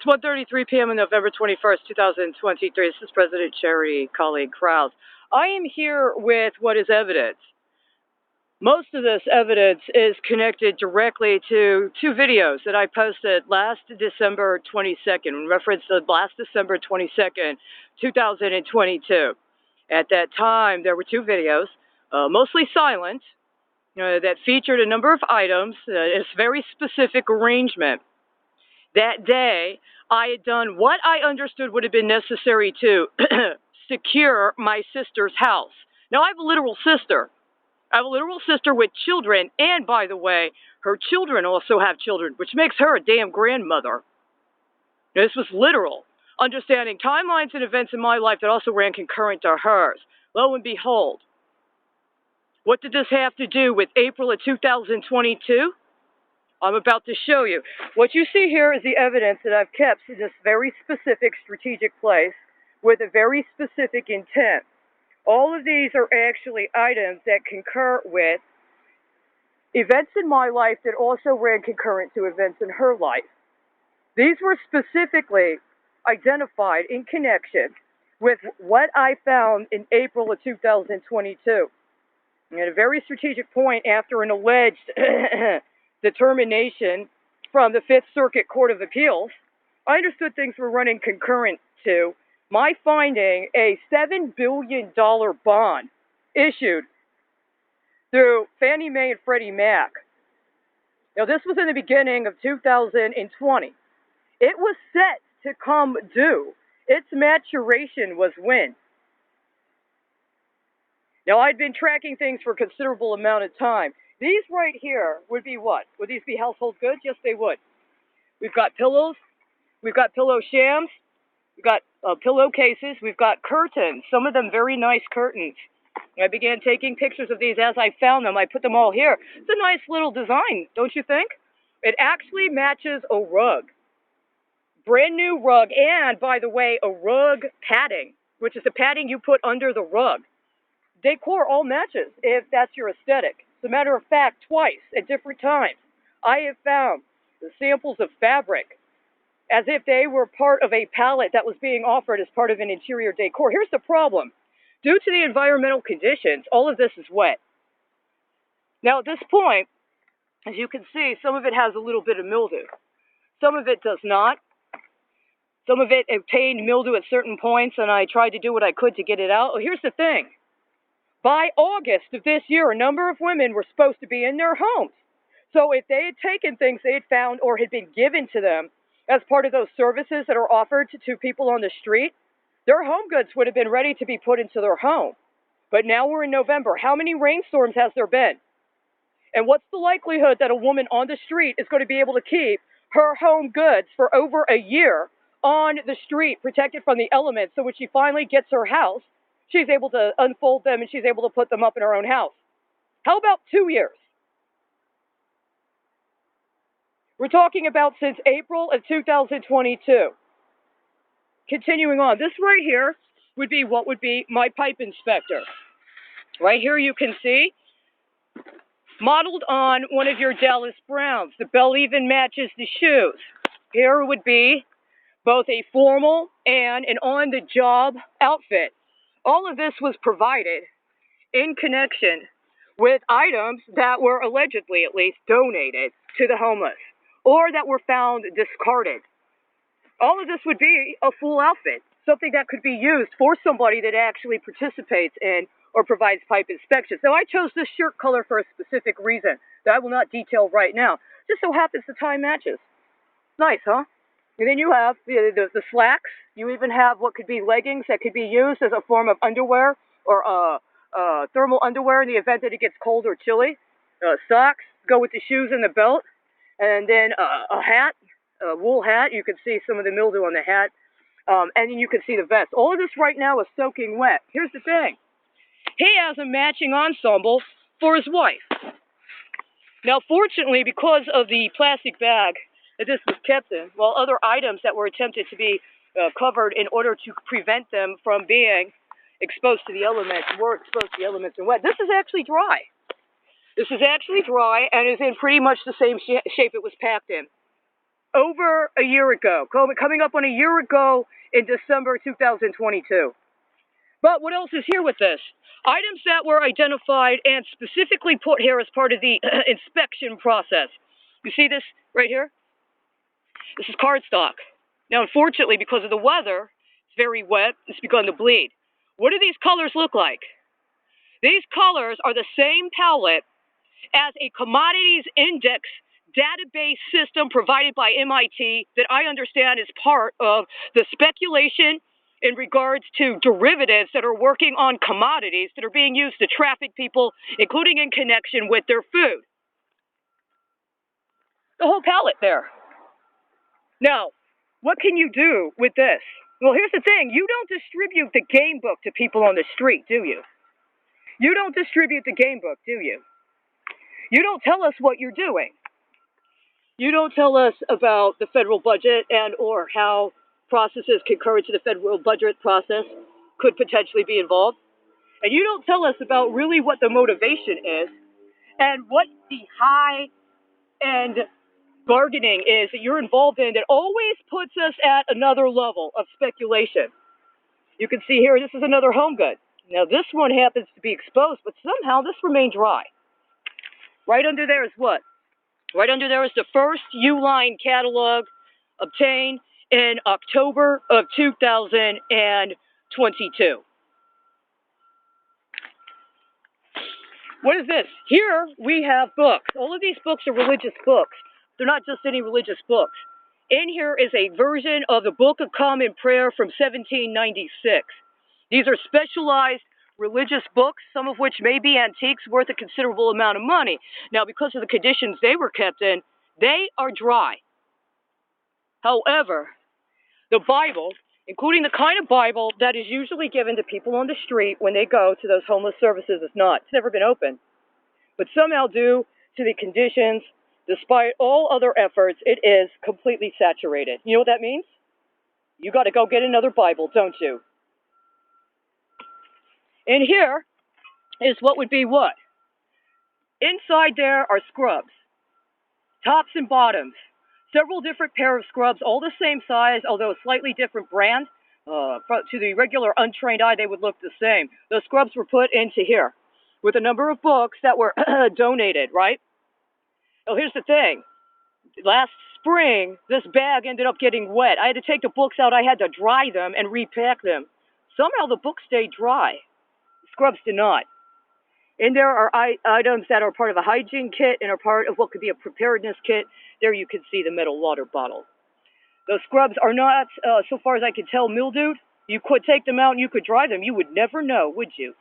It's 1:33 p.m. on November 21st, 2023. This is President Charity Colleen Crouse. I am here with what is evidence. Most of this evidence is connected directly to two videos that I posted last December 22nd, in reference to last December 22nd, 2022. At that time, there were two videos, mostly silent, that featured a number of items, a very specific arrangement. That day, I had done what I understood would have been necessary to secure my sister's house. Now, I have a literal sister. I have a literal sister with children, and by the way, her children also have children, which makes her a damn grandmother. Now, this was literal, understanding timelines and events in my life that also ran concurrent to hers. Lo and behold, what did this have to do with April of 2022? I'm about to show you. What you see here is the evidence that I've kept in this very specific strategic place with a very specific intent. All of these are actually items that concur with events in my life that also ran concurrent to events in her life. These were specifically identified in connection with what I found in April of 2022. At a very strategic point after an alleged determination from the Fifth Circuit Court of Appeals, I understood things were running concurrent to my finding a $7 billion bond issued through Fannie Mae and Freddie Mac. Now, this was in the beginning of 2020. It was set to come due. Its maturation was when? Now, I'd been tracking things for a considerable amount of time. These right here would be what? Would these be household goods? Yes, they would. We've got pillows. We've got pillow shams. We've got pillowcases. We've got curtains, some of them very nice curtains. I began taking pictures of these as I found them. I put them all here. It's a nice little design, don't you think? It actually matches a rug. Brand new rug, and by the way, a rug padding, which is the padding you put under the rug. Decor all matches if that's your aesthetic. As a matter of fact, twice at different times, I have found the samples of fabric as if they were part of a palette that was being offered as part of an interior decor. Here's the problem. Due to the environmental conditions, all of this is wet. Now, at this point, as you can see, some of it has a little bit of mildew. Some of it does not. Some of it obtained mildew at certain points, and I tried to do what I could to get it out. Well, here's the thing. By August of this year, a number of women were supposed to be in their homes. So if they had taken things they had found or had been given to them as part of those services that are offered to people on the street, their home goods would have been ready to be put into their home. But now we're in November. How many rainstorms has there been? And what's the likelihood that a woman on the street is going to be able to keep her home goods for over a year on the street, protected from the elements, so when she finally gets her house, she's able to unfold them and she's able to put them up in her own house? How about 2 years? We're talking about since April of 2022. Continuing on, this right here would be what would be my pipe inspector. Right here you can see, modeled on one of your Dallas Browns. The belt even matches the shoes. Here would be both a formal and an on-the-job outfit. All of this was provided in connection with items that were allegedly, at least, donated to the homeless or that were found discarded. All of this would be a full outfit, something that could be used for somebody that actually participates in or provides pipe inspections. Now, I chose this shirt color for a specific reason that I will not detail right now. Just so happens the time matches. Nice, huh? And then you have the slacks. You even have what could be leggings that could be used as a form of underwear or thermal underwear in the event that it gets cold or chilly. Socks go with the shoes and the belt. And then a hat, a wool hat. You can see some of the mildew on the hat. And then you can see the vest. All of this right now is soaking wet. Here's the thing. He has a matching ensemble for his wife. Now, fortunately, because of the plastic bag that this was kept in, while other items that were attempted to be covered in order to prevent them from being exposed to the elements, were exposed to the elements and wet. This is actually dry. This is actually dry and is in pretty much the same shape it was packed in. over a year ago, coming up on a year ago in December 2022. But what else is here with this? Items that were identified and specifically put here as part of the inspection process. You see this right here? This is cardstock. Now, unfortunately, because of the weather, it's very wet, it's begun to bleed. What do these colors look like? These colors are the same palette as a commodities index database system provided by MIT that I understand is part of the speculation in regards to derivatives that are working on commodities that are being used to traffic people, including in connection with their food. The whole palette there. Now, what can you do with this? Well, here's the thing. You don't distribute the game book to people on the street, do you? You don't distribute the game book, do you? You don't tell us what you're doing. You don't tell us about the federal budget and or how processes concurrent to the federal budget process could potentially be involved. And you don't tell us about really what the motivation is and what the high-end bargaining is that you're involved in that always puts us at another level of speculation. You can see here, this is another home good. Now, this one happens to be exposed, but somehow this remained dry. Right under there is what? Right under there is the first Uline catalog obtained in October of 2022. What is this? Here we have books. All of these books are religious books. They're not just any religious books. In here is a version of the Book of Common Prayer from 1796. These are specialized religious books, some of which may be antiques worth a considerable amount of money. Now, because of the conditions they were kept in, they are dry. However, the Bible, including the kind of Bible that is usually given to people on the street when they go to those homeless services, is not. It's never been opened. But somehow, due to the conditions, despite all other efforts, it is completely saturated. You know what that means? You got to go get another Bible, don't you? And here is what would be what? Inside there are scrubs, tops and bottoms, several different pair of scrubs, all the same size, although a slightly different brand. To the regular untrained eye, they would look the same. Those scrubs were put into here with a number of books that were donated, right? Oh, here's the thing. Last spring, this bag ended up getting wet. I had to take the books out. I had to dry them and repack them. Somehow the books stayed dry. The scrubs did not. And there are items that are part of a hygiene kit and are part of what could be a preparedness kit. There you can see the metal water bottle. Those scrubs are not, so far as I can tell, mildewed. You could take them out and you could dry them. You would never know, would you?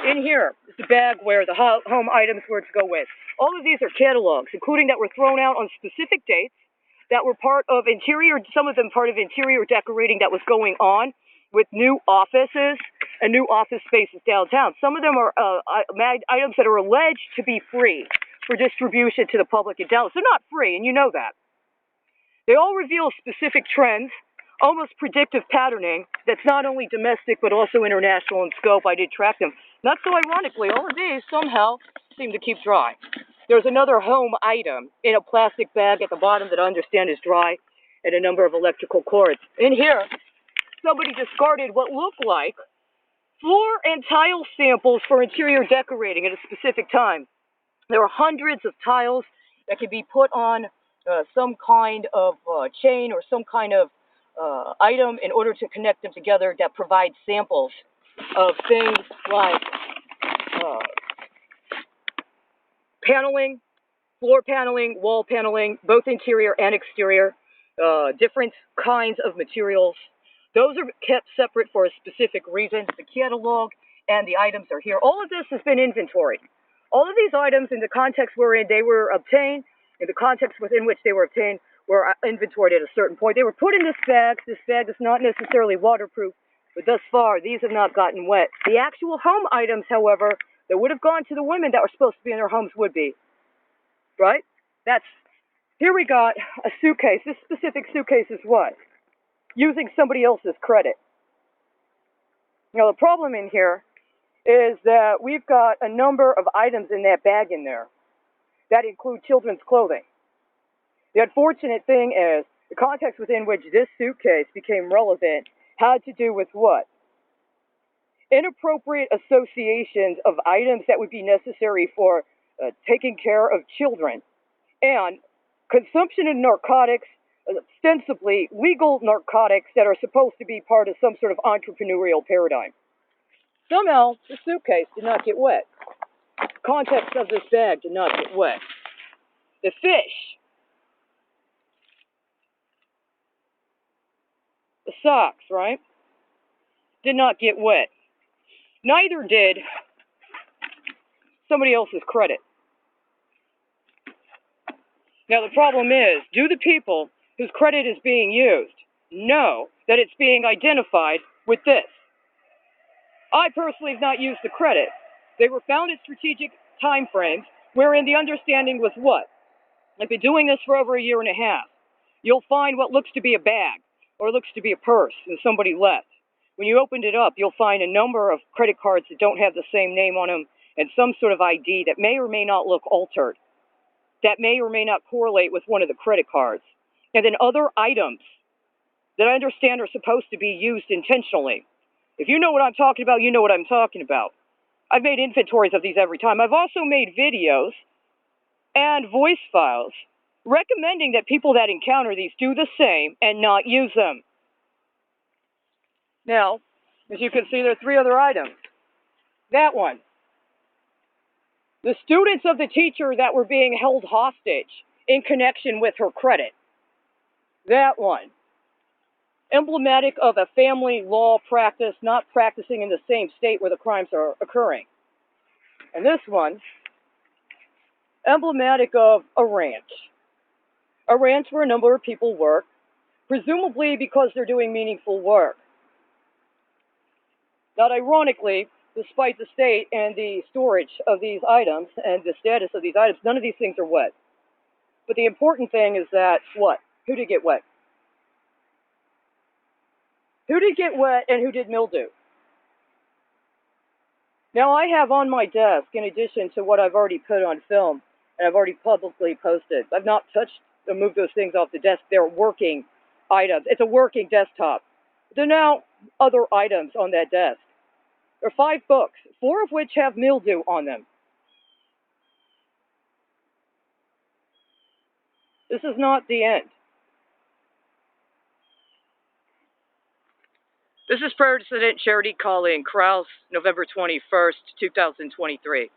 In here is the bag where the home items were to go with. All of these are catalogs, including that were thrown out on specific dates, that were part of interior, some of them part of interior decorating that was going on with new offices and new office spaces downtown. Some of them are items that are alleged to be free for distribution to the public in Dallas. They're not free, and you know that. They all reveal specific trends, almost predictive patterning that's not only domestic but also international in scope. I did track them. Not so ironically, all of these somehow seem to keep dry. There's another home item in a plastic bag at the bottom that I understand is dry, and a number of electrical cords. In here, somebody discarded what looked like floor and tile samples for interior decorating at a specific time. There are hundreds of tiles that can be put on some kind of chain or some kind of item in order to connect them together that provide samples of things like paneling, floor paneling, wall paneling, both interior and exterior, different kinds of materials. Those are kept separate for a specific reason. The catalog and the items are here. All of this has been inventoried. All of these items, in the context wherein they were obtained, in the context within which they were obtained, were inventoried at a certain point. They were put in this bag. This bag is not necessarily waterproof, but thus far, these have not gotten wet. The actual home items, however, that would have gone to the women that were supposed to be in their homes would be. Right? Here we got a suitcase. This specific suitcase is what? Using somebody else's credit. Now, the problem in here is that we've got a number of items in that bag in there that include children's clothing. The unfortunate thing is, the context within which this suitcase became relevant had to do with what? Inappropriate associations of items that would be necessary for taking care of children, and consumption of narcotics, ostensibly legal narcotics that are supposed to be part of some sort of entrepreneurial paradigm. Somehow, the suitcase did not get wet. The context of this bag did not get wet. The fish, the socks, right, did not get wet. Neither did somebody else's credit. Now, the problem is, do the people whose credit is being used know that it's being identified with this? I personally have not used the credit. They were found at strategic time frames wherein the understanding was what? I've been doing this for over a year and a half. You'll find what looks to be a bag or looks to be a purse and somebody left. When you opened it up, you'll find a number of credit cards that don't have the same name on them and some sort of ID that may or may not look altered, that may or may not correlate with one of the credit cards. And then other items that I understand are supposed to be used intentionally. If you know what I'm talking about, you know what I'm talking about. I've made inventories of these every time. I've also made videos and voice files recommending that people that encounter these do the same and not use them. Now, as you can see, there are 3 other items. That one. The students of the teacher that were being held hostage in connection with her credit. That one. Emblematic of a family law practice not practicing in the same state where the crimes are occurring. And this one, emblematic of a ranch. A ranch where a number of people work, presumably because they're doing meaningful work. Not ironically, despite the state and the storage of these items and the status of these items, none of these things are wet. But the important thing is that, what? Who did get wet? Who did get wet and who did mildew? Now, I have on my desk, in addition to what I've already put on film and I've already publicly posted, I've not touched or moved those things off the desk. They're working items. It's a working desktop. There are now other items on that desk. There are 5 books, 4 of which have mildew on them. This is not the end. This is President Charity Colleen, Crouse, November 21st, 2023.